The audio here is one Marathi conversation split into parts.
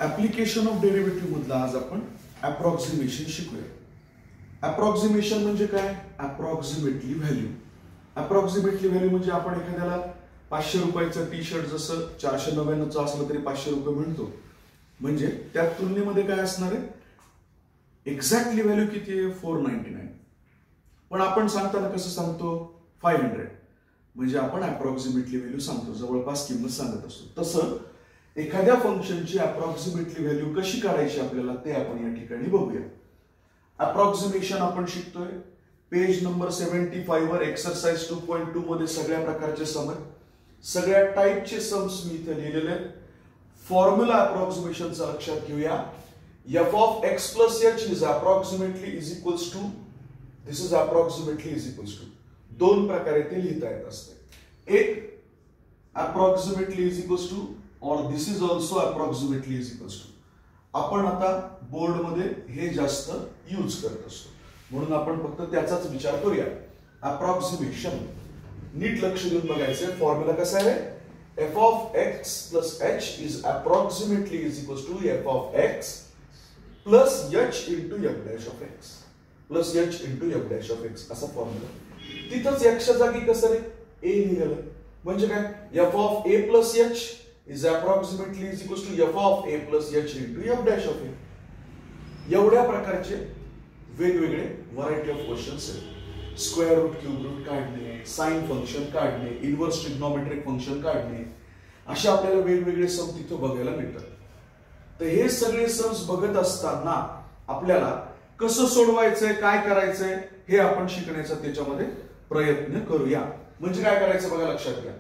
ऍप्लिकेशन ऑफ डेरिव्हेटिव्ह मधला आज आपण अप्रॉक्सिमेशन शिकूया. अप्रॉक्सिमेशन म्हणजे काय? Approximately value. अप्रॉक्सिमेटली व्हॅल्यू म्हणजे आपण एखाद्याला 500 रुपयाचं टी शर्ट जसं 499चं असलं तरी 500 रुपये म्हणतो, म्हणजे त्या तुलनेमध्ये काय असणार आहे, एक्झॅक्टली व्हॅल्यू किती आहे 499, पण आपण सांगताना कसं सांगतो 500, म्हणजे आपण अप्रॉक्सिमेटली व्हॅल्यू सांगतो, जवळपास किंमत सांगत असतो. तसं एखाद्या फंक्शनची अप्रॉक्सिमेटली व्हॅल्यू कशी काढायची आपल्याला ते आपण या ठिकाणी बघूया. अप्रॉक्सिमेशन आपण शिकतोय पेज नंबर 75 वर एक्सरसाइज 2.2 मध्ये सगळ्या प्रकारचे सम आहेत. सगळ्या टाइपचे सम्स मी इथे लिहिलेले आहेत. फॉर्म्युला अप्रॉक्सिमेशनचा लक्षात घेऊया. f of x plus h is approximately is equals to, this is approximately is equals to, दोन प्रकारे ते लिहिता येत असते. एक approximately is equals to or this is also approximately is equals to. आपण आता बोर्ड मध्ये हे जास्त यूज करत असतो, म्हणून आपण फक्त त्याचाच विचार करूया. अप्रॉक्सिमेशन नीट लक्ष देऊन बघायचं. फॉर्म्युला कसा आहे? f of x plus h is approximately is equals to f of x plus h into f dash of x plus h into f dash of x असा फॉर्म्युला. तिथंच x च्या जागी कसं रे a लिहिलं, म्हणजे काय f of a plus h is approximately is equals to f of a plus h into f dash of a. एवढ्या प्रकारचे वेगवेगळे व्हरायटी ऑफ क्वेश्चन्स आहेत. स्क्वेअर रूट, क्यूब रूट काढणे, साइन फंक्शन काढणे, इन्व्हर्स ट्रिग्नोमेट्रिक फंक्शन काढणे, असे आपल्याला वेगवेगळे सम तिथे बघायला मिळतात. तर हे सगळे सम्स बघत असताना आपल्याला कसं सोडवायचंय, काय करायचंय हे आपण शिकण्याचा त्याच्यामध्ये प्रयत्न करूया. म्हणजे काय करायचं बघा, लक्षात घ्या.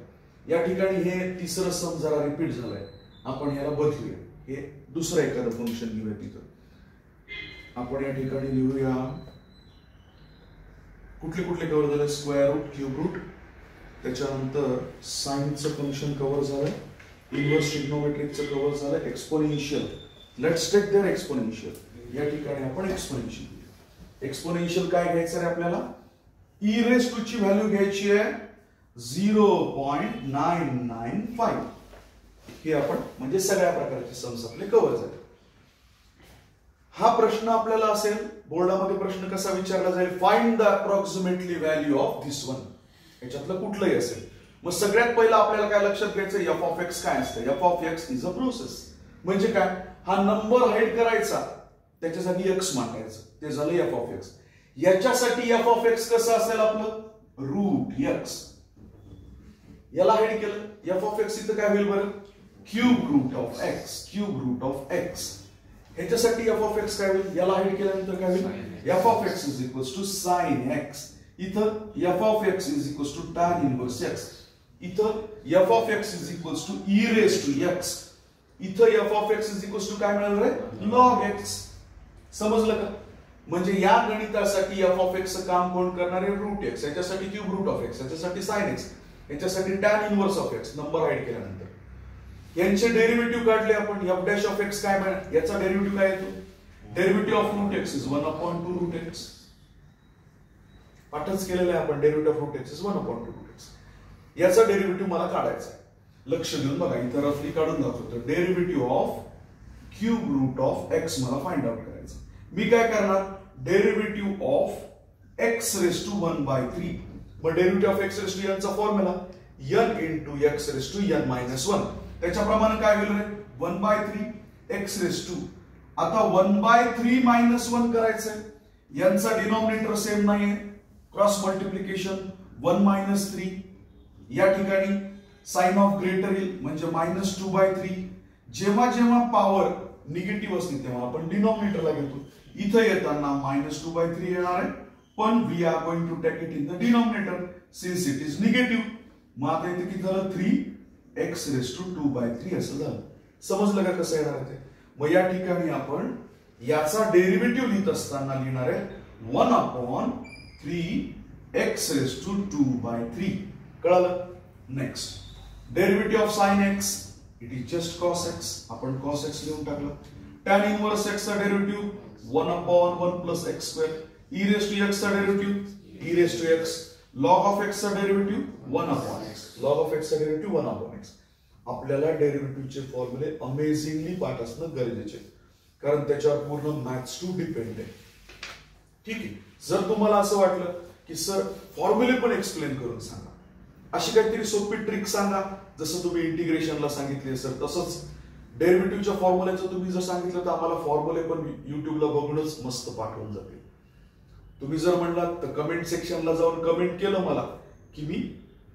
या ठिकाणी हे तिसरं सम जरा रिपीट झालंय, आपण याला बदलूया. हे दुसरं एखादं फंक्शन घेऊया. तिथं आपण या ठिकाणी लिहूया कुठले कुठले कव्हर झाले, स्क्वेअर रूट, क्यूब रूट, त्याच्यानंतर साइनचं फंक्शन कव्हर झालं, इन्व्हर्स ट्रिग्नोमेट्रिकचं कव्हर झालं, exponential. Let's take there exponential. या ठिकाणी आपण एक्सपोनेन्शियल घेऊया. एक्सपोनेन्शियल काय घ्यायचं आहे आपल्याला? ई रेज टू ची व्हॅल्यू घ्यायची आहे 0.995. हे आपण म्हणजे सगळ्या प्रकारचे सम्स आपले कव्हर झाले. हा प्रश्न आपल्याला असेल बोर्डामध्ये, प्रश्न कसा विचारला जाईल? Find the approximately value of this one. याच्यातलं कुठलंही असेल. मग सगळ्यात पहिलं आपल्याला काय लक्षात घ्यायचं? एफ ऑफ एक्स काय असतं? F of X is a process. म्हणजे काय? हा नंबर हाईड करायचा, त्याच्यासाठी एक्स मांडायचं, ते झालं एफ ऑफ एक्स. याच्यासाठी एफ ऑफ एक्स कसं असेल आपलं? Root X. याला हाईड केलं, एफ ऑफ एक्स इथं काय होईल बरं? Cube root of X. Cube root of X. ह्याच्यासाठी एफ ऑफ एक्स काय होईल? याला हाईड केल्यानंतर काय होईल? F of X is equals to sine X. इथं F of X is equals to tan inverse X. इथं F of X is equals to E raise to X. इथं F of X is equals to काय मिळालं रे? Log x. समजलं का? म्हणजे या गणितासाठी एफ ऑफ एक्स काम कोण करणार आहे? Root x. याच्यासाठी क्यूब रूट ऑफ एक्स, याच्यासाठी साइन एक्स, याच्यासाठी tan inverse of x. Number hide केल्यानंतर यांचे डेरिव्हेटिव्ह काढले आपण. एफ डॅश ऑफ एक्स काय मिळालं? याचा डेरिव्हेटिव्ह काय येतो? Derivative of root x is 1/2 root x. पाठच केलेलं आहे आपण. Derivative of root x is 1/2 root x. याचा डेरिव्हेटिव्ह मला काढायचा आहे. लक्ष देऊन बघा, इथं रफली काढून दाखवतो. Derivative of cube root of X मला फाइंड आउट करायचं. मी काय करणार? Derivative of X raise to 1/3. मग derivative of X raise to यांचा formula n into X raise to n minus 1. त्याच्याप्रमाणे काय होईल रे? 1/3 एक्स रेज टू. आता 1/3 मायनस 1 करायचंय. यांचा डिनॉमिनेटर सेम नाहीये, क्रॉस मल्टिप्लिकेशन 1 मायनस 3. या ठिकाणी साइन ऑफ ग्रेटर येईल, म्हणजे -2/3. जेव्हा जेव्हा पॉवर निगेटिव्ह असते तेव्हा आपण डिनॉमिनेटरला घेतो. इथं येताना -2/3 येणार आहे, पण we are going to take it in the denominator since it is negative. मग आता इथे किती झालं? 3x रेज टू 2/3 असं झालं. समजलं का कसं येणार आहे ते? मग या ठिकाणी आपण याचा डेरिव्हेटिव्ह लिहित असताना लिहिणार आहे 1/3x रेज टू 2/3. कळालं? Next derivative of sine X, it is just cos X. आपण कॉस एक्स लिहून टाकलं. टॅन इनव्हर्स एक्स चा derivative 1/1 plus X square. E raise to X चा derivative E raise to X. Log of X चा derivative 1/x. Log of X चा डेरिव्हेटिव्ह 1/x. आपल्याला डेरिव्हेटिव्हचे फॉर्म्युले अमेझिंगली पाठ असणं गरजेचे, कारण त्याच्यावर पूर्ण मॅथ्स टू डिपेंड आहे. ठीक आहे. जर तुम्हाला असं वाटलं की सर फॉर्म्युले पण एक्सप्लेन करून सांगा, अशी काहीतरी सोपी ट्रिक सांगा, जसं तुम्ही इंटिग्रेशनला सांगितले सर तसंच डेरिव्हेटिव्हच्या फॉर्म्युल्याचं तुम्ही जर सांगितलं तर आम्हाला फॉर्म्युले पण युट्यूबला बघूनच मस्त पाठवून जातील. तुम्ही जर म्हणलात तर कमेंट सेक्शनला जाऊन कमेंट केलं मला की मी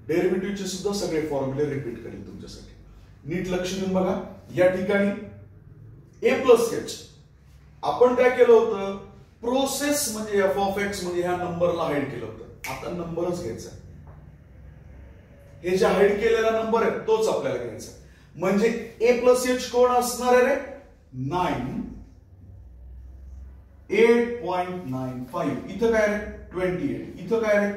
डेरिव्हेटिव्हचे सुद्धा सगळे फॉर्म्युले रिपीट करेन तुमच्यासाठी. नीट लक्ष देऊन बघा. या ठिकाणी a प्लस एच आपण काय केलं होतं, प्रोसेस म्हणजे एफ ऑफ एक्स म्हणजे ह्या नंबरला हाईड केलं होतं. आता नंबरच घ्यायचा, हे जे हाईड केलेला नंबर आहे तोच आपल्याला घ्यायचा. म्हणजे a प्लस एच कोण असणार आहे रे, 9 8.95. इथं काय रे 28. इथं काय रे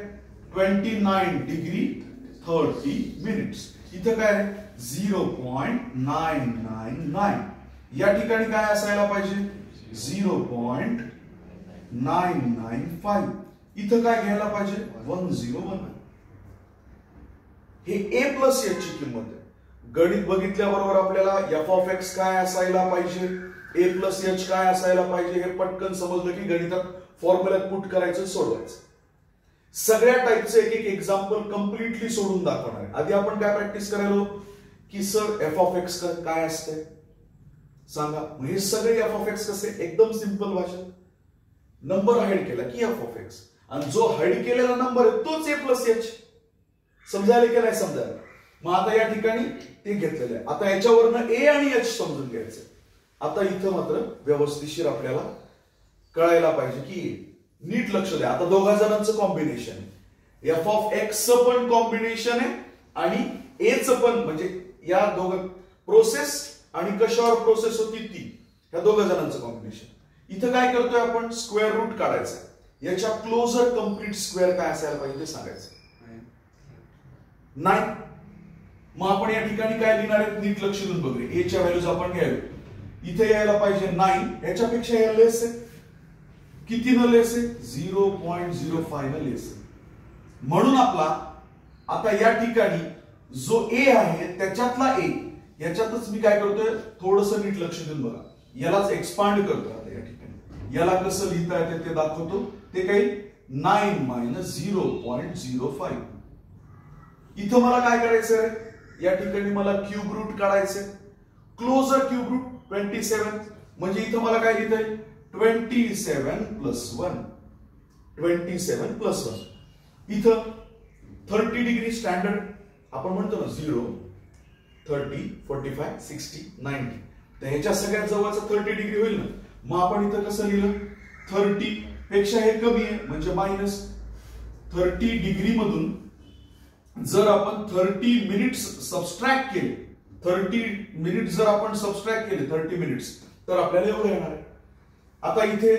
29 डिग्री 30 मिनिट्स. इथं काय रे 0.999. या ठिकाणी काय असायला पाहिजे 0.995. इथं काय घ्यायला पाहिजे 101. हे a प्लस एच ची किंमत आहे. गणित बघितल्याबरोबर आपल्याला एफ ऑफ एक्स काय असायला पाहिजे, a प्लस एच काय असायला पाहिजे हे पटकन समजलं की गणितात फॉर्म्युल्यात पुट करायचं, सोडवायचं. सगळ्या टाईपचे एक एक एक्झाम्पल कम्प्लिटली सोडून दाखवणार आहे. आधी आपण काय प्रॅक्टिस करायलो की सर एफ ऑफ एक्स काय असते सांगा. हे सगळे एफ ऑफ एक्स कसे, एकदम सिंपल भाषा. नंबर हाईड केला की एफ ऑफ एक्स, आणि जो हाईड केलेला नंबर आहे तोच a प्लस एच. समजायला की नाही समजायला. मग आता या ठिकाणी ते घेतलेलं आहे. आता याच्यावरनं a आणि h समजून घ्यायचं. आता इथं मात्र व्यवस्थितशीर आपल्याला कळायला पाहिजे की नीट लक्ष द्या. आता दोघा जणांचं कॉम्बिनेशन आहे, एफ ऑफ एक्स पण कॉम्बिनेशन आहे आणि ए च पण, म्हणजे या दोघं प्रोसेस आणि कशावर प्रोसेस होती ती, या दोघा जणांचं कॉम्बिनेशन. इथं काय करतोय आपण, स्क्वेअर रूट काढायचा. याच्या क्लोजर कम्प्लीट स्क्वेअर काय असायला पाहिजे ते सांगायचं. 9. मग आपण या ठिकाणी काय लिहिणार आहे नीट लक्ष देऊन बघूया. ए च्या व्हॅल्यूज आपण घ्यावी. इथे यायला पाहिजे 9, याच्यापेक्षा या लेस आहे. किती न लेस आहे 0.05 न लेस आहे. म्हणून आपला आता या ठिकाणी जो ए आहे त्याच्यातला ए, याच्यातच मी काय करतोय थोडस नीट लक्ष देऊन बघा. यालाच एक्सपांड करतोय. आता या ठिकाणी याला कसं लिहिता येते ते दाखवतो. ते काही 9 मायनस 0.05. इथं मला काय करायचंय, या ठिकाणी मला क्यूब रूट काढायचंय. Closer cube root 27. म्हणजे इथं मला काय लिहिता येईल 27 प्लस 1. 27 प्लस 1. इथं 30 डिग्री स्टँडर्ड आपण म्हणतो ना 0, 30, 45, 60, 90. तर ह्याच्या सगळ्यात जवळचा 30 डिग्री होईल ना. मग आपण इथं कसं लिहिलं 30 पेक्षा हे कमी आहे म्हणजे मायनस 30 डिग्री मधून जर आपण 30 मिनिट्स सबस्ट्रॅक्ट केले, 30 मिनिट जर आपण सबस्ट्रॅक्ट केले 30 मिनिट्स, तर आपल्याला एवढं येणार आहे. आता इथे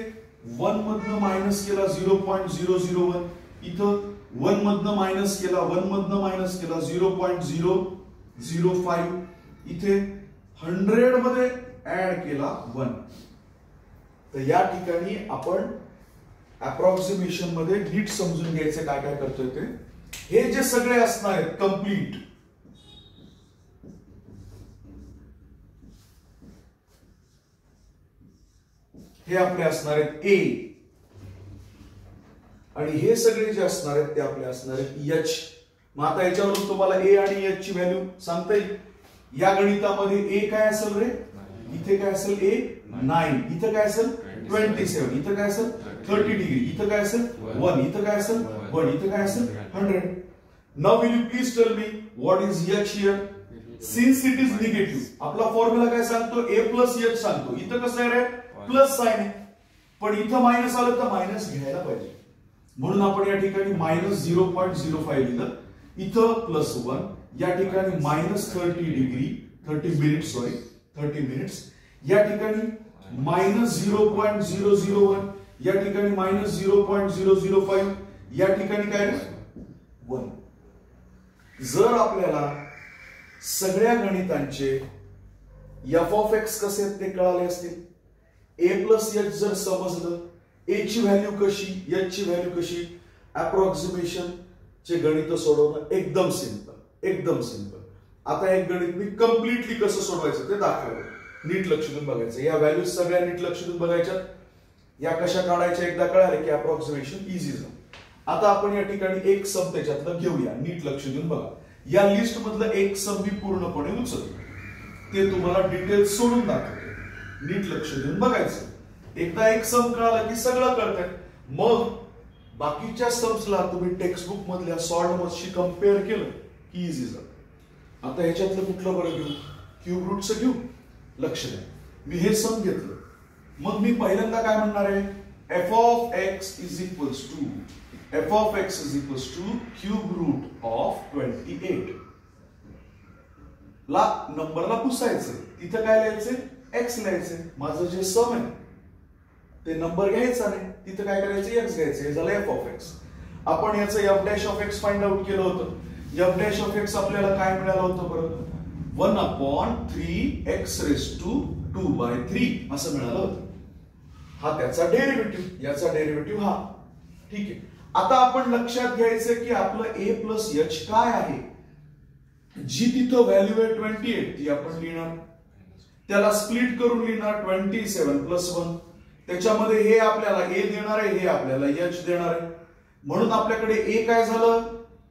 1 मधनं मायनस केला 0.001. इथं 1 मधनं मायनस केला 0.005. इथे 100 मध्ये ऍड केला 1. तर या ठिकाणी आपण अप्रॉक्सिमेशन मध्ये नीट समजून घ्यायचं काय काय करतोय ते. हे जे सगळे असणार आहेत कंप्लीट, हे आपले असणार आहेत ए, आणि हे सगळे जे असणार आहेत ते आपले असणार आहेत एच. मग आता याच्यावरून तुम्हाला ए आणि एच ची व्हॅल्यू सांगता येईल. या गणितामध्ये ए काय असेल रे, इथे काय असेल ए 9, इथं काय असेल 27, इथं काय असेल 30 डिग्री, इथं काय असेल 1, इथं काय असेल 1, इथं काय असेल 100. Now will you please tell me what is H here. Since it is negative, आपला फॉर्म्युला काय सांगतो ए प्लस एच सांगतो. इथं कसं आहे रे प्लस साइन आहे, पण इथं मायनस आलं तर मायनस घ्यायला पाहिजे. म्हणून आपण या ठिकाणी मायनस 0.05 लिहिलं. इथं प्लस 1. या ठिकाणी minus 30 degree 30 minutes, sorry 30 minutes. या ठिकाणी मायनस 0.001. या ठिकाणी मायनस 0.005. या ठिकाणी काय 1. जर आपल्याला सगळ्या गणितांचे एफ ऑफ एक्स कसे ते कळाले असतील, ए प्लस एच जर समजलं, ए ची व्हॅल्यू कशी, एच ची व्हॅल्यू कशी, अप्रॉक्सिमेशन चे गणित सोडवणं एकदम सिंपल, एकदम सिंपल. आता एक गणित मी कम्प्लिटली कसं सोडवायचं ते दाखवलं. नीट लक्ष देऊन बघायचं. या व्हॅल्यूज सगळ्या नीट लक्ष देऊन बघायच्या. या कशा काढायच्या एकदा कळाले की अप्रॉक्सिमेशन इझी झालं. आता आपण या ठिकाणी एक सम त्याच्यातलं घेऊया. नीट लक्ष देऊन बघा. या लिस्ट मधलं एक सम मी पूर्णपणे उचलतो. ते तुम्हाला डिटेल्स सोडून दाखवतो. नीट लक्ष देऊन बघायचं. एकदा एक सम कळालं की सगळं कळतंय. मग बाकीच्या सम्सला तुम्ही टेक्स्टबुक मधल्या सॉल्व्ड मधशी कम्पेअर केलं की इझी झालं. आता ह्याच्यातलं कुठलं बरं घेऊ? क्यूब रूटचं घेऊ. लक्ष द्या. मी हे सम घेतलं. मग मी पहिल्यांदा काय म्हणणार आहे? f of x is equals to cube root of 28 ला नंबरला पुसायचं. तिथं काय लिहायचं? x लिहायचं. माझं जे सम आहे ते नंबर घ्यायचा नाही. तिथं काय करायचं? x घ्यायचं. हे झालं f of x. आपण याचं f dash of x find out केलं होतं. f dash of x आपल्याला काय मिळालं होतं बरं? 1/3 x raised to 2/3 असं मिळालं होतं. हा त्याचा डेरिव्हेटिव्ह. याचा डेरिव्हेटिव्ह हा. ठीक आहे. आता आपण लक्षात घ्यायचं की आपलं a प्लस h काय आहे? जी तिथं व्हॅल्यू आहे 28 ती आपण लिहिणार. त्याला स्प्लिट करून लिहिणार 27 प्लस 1. त्याच्यामध्ये हे आपल्याला a देणार आहे, हे आपल्याला h देणार आहे. म्हणून आपल्याकडे a काय झालं?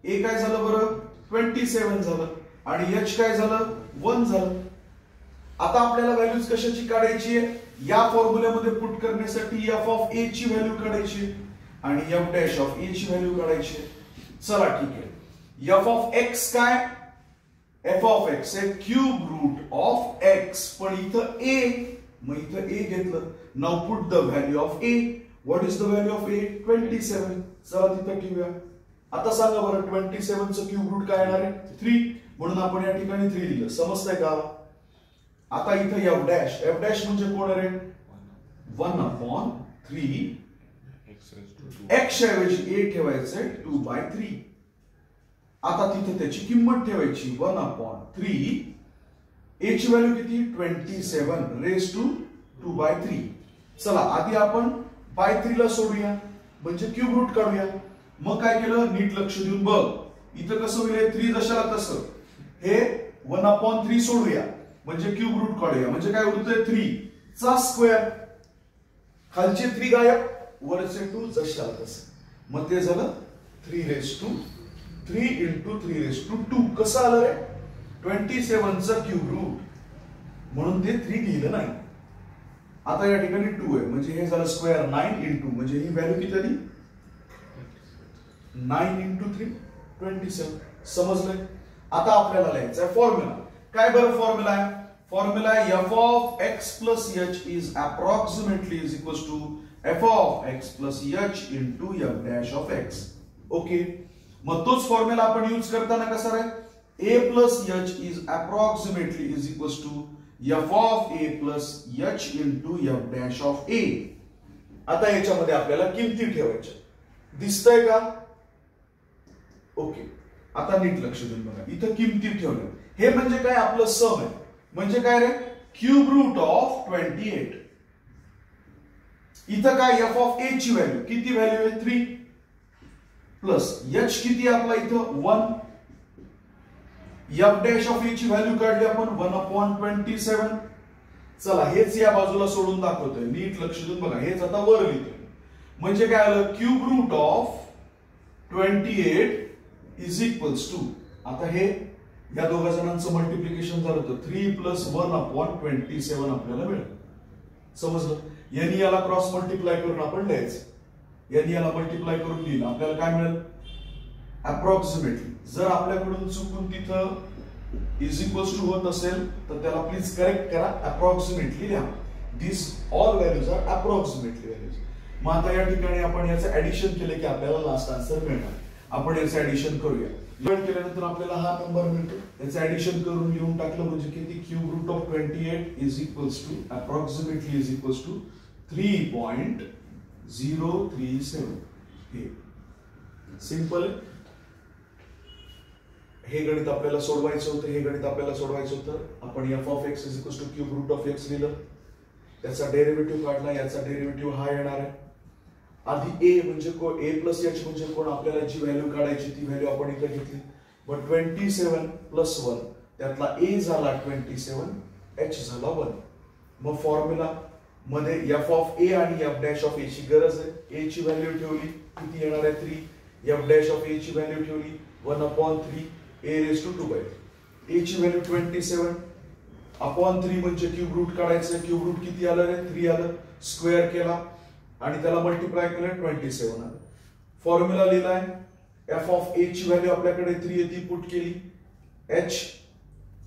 a काय झालं बरं? 27 झालं. आणि h काय झालं? 1 झालं. आता आपल्याला व्हॅल्यूज कशाची काढायची आहे? या फॉर्म्युल्यामध्ये पुट करण्यासाठी f ऑफ a ची व्हॅल्यू काढायची आणि f डॅश ऑफ a ची व्हॅल्यू काढायची. चला ठीक आहे. f ऑफ x काय? f ऑफ x हे क्यूब रूट ऑफ x. पण इथं a, मग इथं a घेतलं. Now put the value of a. What is the value of a? 27. चला तिथं ठेवूया. आता सांगा बरं 27 चं क्यूब रूट काय येणार आहे? 3. म्हणून आपण या ठिकाणी 3 लिहिलं. समजतंय का? आता इथं f डॅश म्हणजे कोण आहे? 1/3 x ऐवजी a ठेवायचंय 2/3. आता तिथे त्याची किंमत ठेवायची 1/3. a ची व्हॅल्यू किती? 27 रेज टू 2/3. चला आधी आपण बाय 3 ला सोडूया म्हणजे क्यूब रूट काढूया. मग काय केलं? नीट लक्ष देऊन बघ. इथं कसं होईल? 3 जशाला तसं हे 1/3 सोडूया म्हणजे क्यूब रूट काढूया. म्हणजे काय उरतंय? 3 चा स्क्वेअर. खालचे 3 गायब, वरचे 2 जशाला तसं. मग ते झालं 3 raise to 3 into 3 raise to 2. कसं आलं रे? 27 चा क्यूब रूट. म्हणून ते 3 लिहिलं नाही. आता या ठिकाणी 2 आहे म्हणजे हे झालं स्क्वेअर 9 इंटू म्हणजे ही व्हॅल्यू किती आली? 9 इंटू 3 27. समजलंय? आता आपल्याला लिहायचं आहे फॉर्म्युला. काय बरं फॉर्म्युला आहे? Formula f of x plus h is approximately is equals to f of x plus h into f dash of x. Okay. मग तोच फॉर्म्युला आपण यूज करताना कसा आहे? a plus h is approximately is equals to f of a plus h into f dash of a. आता याच्यामध्ये आपल्याला किमती ठेवायच्या. दिसतंय का? ओके. आता नीट लक्ष देऊन बघा. इथं किमती ठेवल्या. हे म्हणजे काय? आपलं सम आहे. म्हणजे काय रे? Cube root of 28. इथं काय? f ऑफ a ची व्हॅल्यू किती? व्हॅल्यू आहे 3 प्लस h किती आपला इथं 1. f डॅश ऑफ a ची व्हॅल्यू काढली आपण 1/27. चला हेच या बाजूला सोडून दाखवतोय. नीट लक्ष देऊन बघा. हेच आता वर लिहितोय. म्हणजे काय आलं? Cube root of 28 is equals to. आता हे या दोघा जणांचं मल्टिप्लिकेशन झालं तर 3 प्लस 1/27 आपल्याला मिळेल. समजलं? यांनी याला क्रॉस मल्टिप्लाय करून आपण लिहायचं. यांनी याला मल्टिप्लाय करून लिहिलं आपल्याला काय मिळेल? अप्रॉक्सिमेटली. जर आपल्याकडून चुकून तिथं इज इक्वल्स टू होत असेल तर त्याला प्लीज करेक्ट करा. अप्रॉक्सिमेटली लिहा. This all values are approximately values. मग आता या ठिकाणी आपण याचं ऍडिशन केलं की आपल्याला लास्ट आन्सर मिळणार. आपण याचं ऍडिशन करूया. डिवाइड केल्यानंतर आपल्याला हा नंबर मिळतो. याचं ऍडिशन करून लिहून टाकलं म्हणजे किती? Cube root of 28 is equals to approximately is equals to 3.037. हे सिंपल आहे. हे गणित आपल्याला सोडवायचं होतं. हे गणित आपल्याला सोडवायचं होतं. आपण f of x is equals to cube root of x लिहिलं. त्याचा डेरिव्हेटिव्ह काढला. याचा डेरिव्हेटिव्ह हा येणार आहे. आधी a म्हणजे कोण? a प्लस h म्हणजे कोण? आपल्याला जी व्हॅल्यू काढायची ती व्हॅल्यू आपण इथे घेतली. मग 27 प्लस 1 त्यातला a झाला 27, h झाला 1. मग फॉर्म्युला मध्ये f ऑफ a आणि f डॅश ऑफ a ची गरज आहे. a ची व्हॅल्यू ठेवली किती येणार आहे 3, f डॅश ऑफ a ची व्हॅल्यू ठेवली 1/3 a raised to 2/3. a ची व्हॅल्यू 27 अपॉन 3 म्हणजे क्यूब रूट काढायचं. क्यूब रूट किती आलं रे 3 आलं. स्क्वेअर केला आणि त्याला मल्टिप्लाय केलं 27 आलं. फॉर्म्युला लिहिलाय f ऑफ a ची व्हॅल्यू आपल्याकडे 3 येते पुट केली h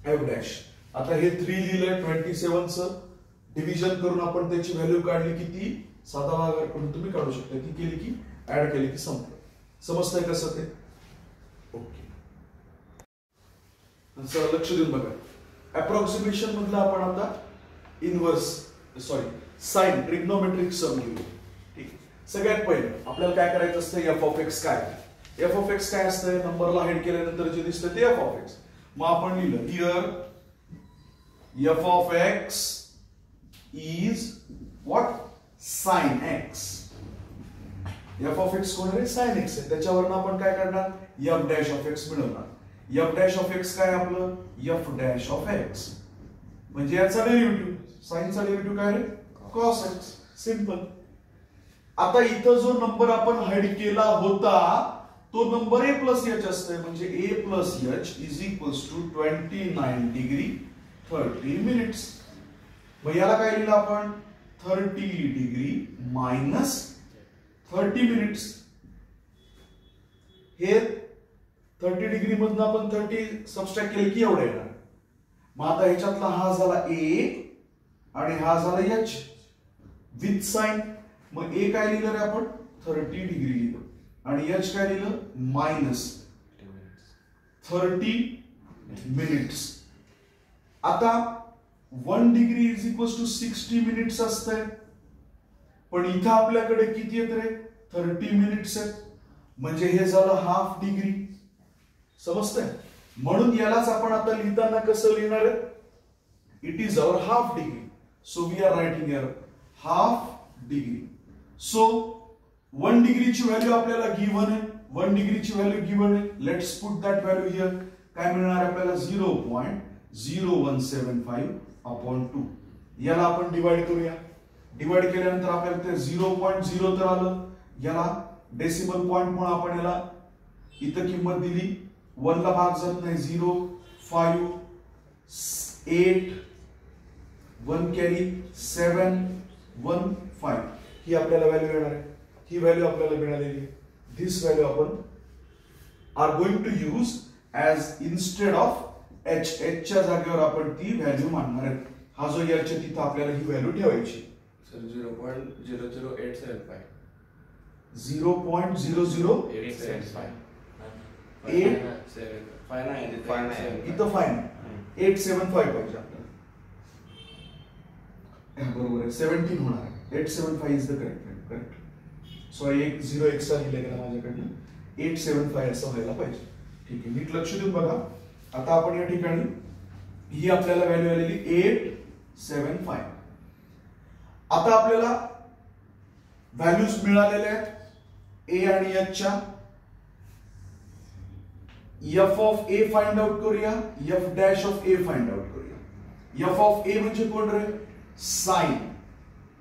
f डॅश. आता हे 3 लिहिलंय 27 चं डिव्हिजन करून आपण त्याची व्हॅल्यू काढली किती साधा भागाकार करून तुम्ही काढू शकता. ती केली की ऍड केली की संपलं. समजतंय कसं ते? ओके. लक्ष देऊन बघा. अप्रॉक्सिमेशन मधलं आपण आता साइन ट्रिग्नोमेट्रिक सम घेऊ. ठीक. सगळ्यात पहिले आपल्याला काय करायचं असतं f ऑफ x काय. f ऑफ x काय असतं नंबरला हेड केल्यानंतर जे दिसतं ते f ऑफ x. मग आपण लिहिलं here f of x is what sin x. f of x कोण आहे sin x आहे. त्याच्यावरून आपण काय करणार f डॅश ऑफ x मिळवणार. f डॅश ऑफ x काय आपलं f डॅश ऑफ x म्हणजे याचा डेरिव्हेटिव्ह. साइनचा डेरिव्हेटिव्ह काय रे cos x. सिंपल. आता इथं जो नंबर आपण हाईड केला होता तो नंबर a प्लस h असतोय म्हणजे a plus h is equals to 29 degree 30 minutes. मग याला काय लिहिलं आपण 30 डिग्री मायनस 30 मिनिट्स. हे 30 डिग्री मधून आपण 30 सबस्ट्रॅक्ट केले की एवढं येणार. मग आता ह्याच्यातला हा झाला a आणि हा झाला h विथ साइन. मग a काय लिहिलं रे आपण 30 डिग्री लिहिलं आणि h काय लिहिलं मायनस 30 मिनिट्स. आता 1 degree is equals to 60 minutes असतंय पण इथं आपल्याकडे किती येत रे 30 मिनिट्स आहेत म्हणजे हे झालं हाफ डिग्री. समजतंय? म्हणून यालाच आपण आता लिहिताना कसं लिहिणार आहे it is our half degree. So we are writing here half degree. So 1 डिग्रीची व्हॅल्यू आपल्याला गिव्हन आहे. 1 डिग्रीची व्हॅल्यू गिव्हन आहे. Let's put that value here. काय मिळणार आपल्याला 0.0175 अपॉन 2. याला आपण डिवाइड करूया. डिवाइड केल्यानंतर आपल्याला ते 0.0 तर आलं. याला डेसिमल पॉइंट म्हणून आपण याला इथं किंमत दिली 1 ला भाग जात नाही 0 5 8 1 कॅरी 7 1 5 ही आपल्याला व्हॅल्यू येणार आहे. ही व्हॅल्यू आपल्याला मिळालेली आहे. दिस व्हॅल्यू आपण are going to use as instead of h. h च्या जागेवर आपण ती व्हॅल्यू मानणार आहे. हा जो h आहे तिथं आपल्याला ही व्हॅल्यू ठेवायची. सर 0.00875 0.00875 इथं फाईन 875 पाहिजे आपल्याला. बरोबर आहे 17 होणार आहे. 875 इज द करेक्ट. सॉरी एक 0 एक्स्ट्रा लिहिलं गेला माझ्याकडनं 875 असं व्हायला पाहिजे. ठीक आहे. नीट लक्ष देऊन बघा. आता आपण या ठिकाणी ही आपल्याला व्हॅल्यू आलेली 875. आता आपल्याला व्हॅल्यूज मिळालेल्या आहेत a आणि h च्या. f of a find out करूया. f dash of a find out करूया. f ऑफ a म्हणजे कोण रे साइन.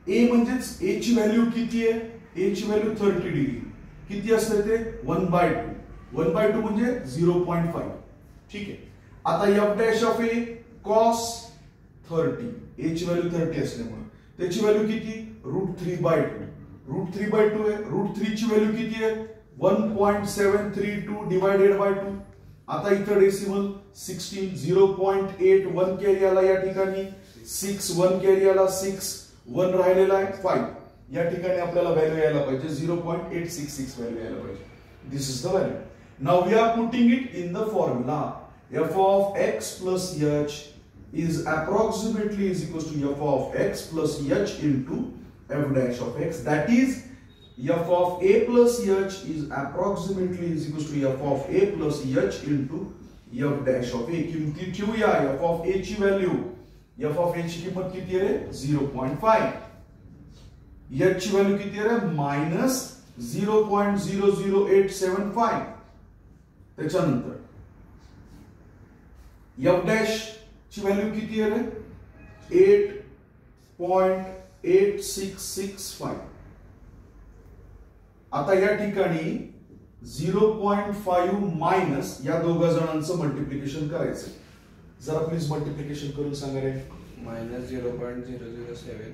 a म्हणजेच a ची व्हॅल्यू किती आहे a ची व्हॅल्यू 30 डिग्री. किती असते ते 1/2. 1/2 म्हणजे 0.5. ठीक आहे. आता f dash of a cos 30 a ची व्हॅल्यू 30 असल्यामुळे त्याची व्हॅल्यू किती √3/2. √3/2 आहे. √3 ची व्हॅल्यू किती आहे 1.732 डिवाइडेड बाय 2. आता इथं डेसिमल 16 0.8 1 कॅरी आला या ठिकाणी 6 1 कॅरी आला 6 1 राहिलेला आहे 5. या ठिकाणी आपल्याला व्हॅल्यू यायला पाहिजे 0.866 व्हॅल्यू यायला पाहिजे. This is the value. Now we are putting it in the formula. f of x plus h is approximately is equals to f of x plus h into f dash of x. That is f of a plus h is approximately is equals to f of a plus h into f dash of a. किमती ठेवूया. f of a ची व्हॅल्यू f of a ची किंमत किती आहे 0.5. h ची व्हॅल्यू किती आहे मायनस 0.00875. त्याच्यानंतर एफ डॅश ची व्हॅल्यू किती आहे रे? 8.8665. आता या ठिकाणी 0.5 मायनस या दोघा जणांचं मल्टिप्लिकेशन करायचं. जरा प्लीज मल्टिप्लिकेशन करून सांगा रे. मायनस 0.007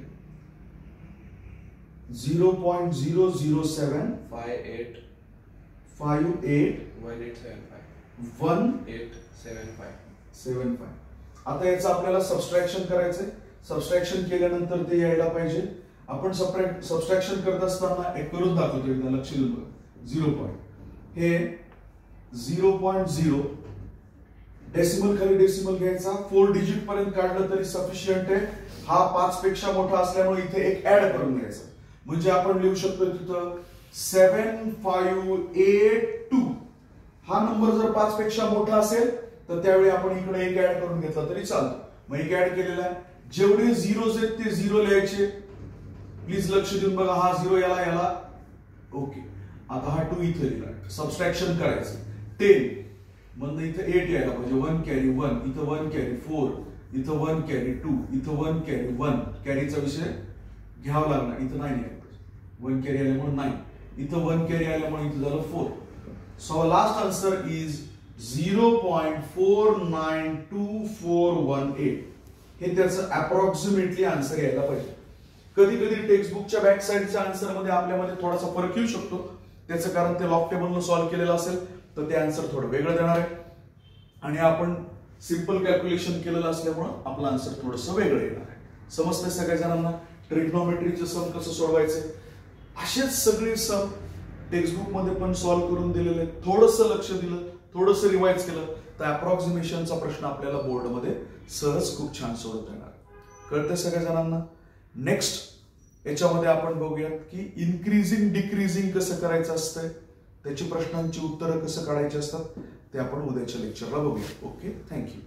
0.007 58 58 1875 1875. आता याचं आपल्याला सबस्ट्रॅक्शन करायचंय. सबस्ट्रॅक्शन केल्यानंतर ते यायला पाहिजे. आपण सबस्ट्रॅक्शन करत असताना एक करून दाखवतो, एकदा लक्ष देऊन बघा. 0. हे 0.0 डेसिमल खाली डेसिमल घ्यायचा, 4 डिजिट पर्यंत काढलं तरी सफिशियंट आहे. हा 5 पेक्षा मोठा असल्यामुळे इथे एक ऍड करून घ्यायचा. म्हणजे आपण लिहू शकतो तिथं 7582. हा नंबर जर 5 पेक्षा मोठा असेल तर त्यावेळी आपण इकडे एक ऍड करून घेतला तरी चालतो. मग एक ऍड केलेला आहे. जेवढे झिरोज आहेत ते 0 लिहायचे. प्लीज लक्ष देऊन बघा. हा 0 याला याला ओके. आता हा 2 इथे लिहिला. सबस्ट्रॅक्शन करायचं. 10 मधनं इथं 8 यायला पाहिजे. 1 कॅरी 1, इथं 1 कॅरी 4, इथं 1 कॅरी 2, इथं 1 कॅरी 1. कॅरीचा विषय घ्यावा लागणार. इथं 9 यायला पाहिजे. 1 कॅरी आल्यामुळे 9, इथं 1 कॅरी आल्यामुळे इथं झालं 4. So last answer is 0.492418. हे त्याचं अप्रॉक्सिमेटली आन्सर यायला पाहिजे. कधी कधी टेक्स्टबुकच्या बॅक साईडच्या आन्सर मध्ये आपल्यामध्ये थोडासा फरक येऊ शकतो. त्याचं कारण ते लॉग टेबलनं सॉल्व्ह केलेलं असेल तर ते आन्सर थोडं वेगळं देणार आहे. आणि आपण सिंपल कॅल्क्युलेशन केलेलं असल्यामुळं आपलं आन्सर थोडंसं वेगळं येणार आहे. समजतंय सगळ्या जणांना? ट्रिग्नोमेट्रीचं सम कसं सोडवायचं असेच सगळे सम टेक्स्टबुक मध्ये पण सॉल्व्ह करून दिलेले. थोडंसं लक्ष दिलं, थोडंसं रिवाइज केलं तर अप्रॉक्सिमेशनचा प्रश्न आपल्याला बोर्डमध्ये सहज खूप छान सोडवता येणार. कळतंय सगळ्या जणांना? नेक्स्ट याच्यामध्ये आपण बघूयात की इन्क्रीजिंग डिक्रीजिंग कसं करायचं असतंय, त्याची प्रश्नांची उत्तरं कसं काढायची असतात ते आपण उद्याच्या लेक्चरला बघूया. Okay, thank you.